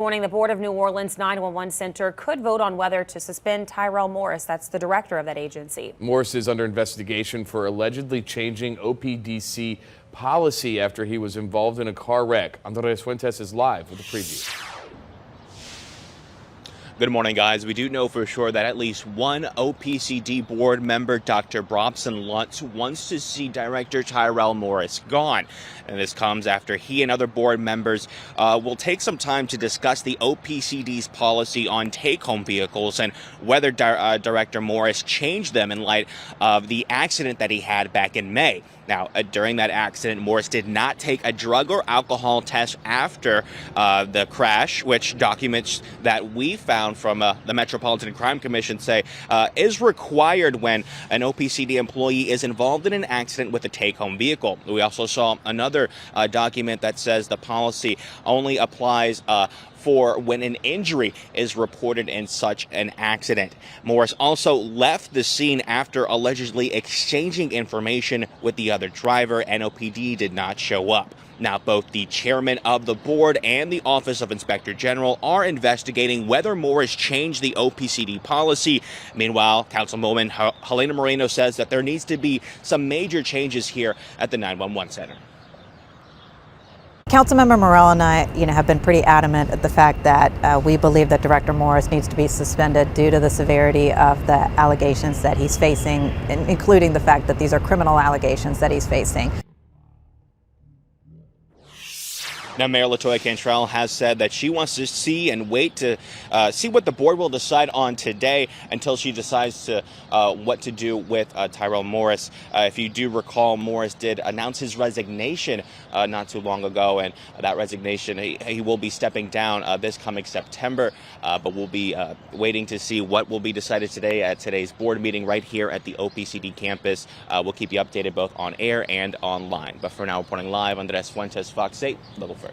Morning, the Board of New Orleans 911 Center could vote on whether to suspend Tyrell Morris. That's the director of that agency. Morris is under investigation for allegedly changing OPDC policy after he was involved in a car wreck. Andres Fuentes is live with a preview. Good morning, guys. We do know for sure that at least one OPCD board member, Dr. Brobson Lutz, wants to see Director Tyrell Morris gone. And this comes after he and other board members will take some time to discuss the OPCD's policy on take-home vehicles and whether Director Morris changed them in light of the accident that he had back in May. Now, during that accident, Morris did not take a drug or alcohol test after the crash, which documents that we found from the Metropolitan Crime Commission say is required when an OPCD employee is involved in an accident with a take-home vehicle. We also saw another document that says the policy only applies for when an injury is reported in such an accident. Morris also left the scene after allegedly exchanging information with the other driver. NOPD did not show up. Now, both the chairman of the board and the Office of Inspector General are investigating whether Morris changed the OPCD policy. Meanwhile, Councilwoman Helena Moreno says that there needs to be some major changes here at the 911 Center. Councilmember Morell and I, have been pretty adamant at the fact that we believe that Director Morris needs to be suspended due to the severity of the allegations that he's facing, including the fact that these are criminal allegations that he's facing. Now, Mayor Latoya Cantrell has said that she wants to see and wait to see what the board will decide on today until she decides to what to do with Tyrell Morris. If you do recall, Morris did announce his resignation not too long ago, and that resignation, he will be stepping down this coming September, but we'll be waiting to see what will be decided today at today's board meeting right here at the OPCD campus. We'll keep you updated both on air and online. But for now, reporting live, Andres Fuentes, Fox 8, Level First.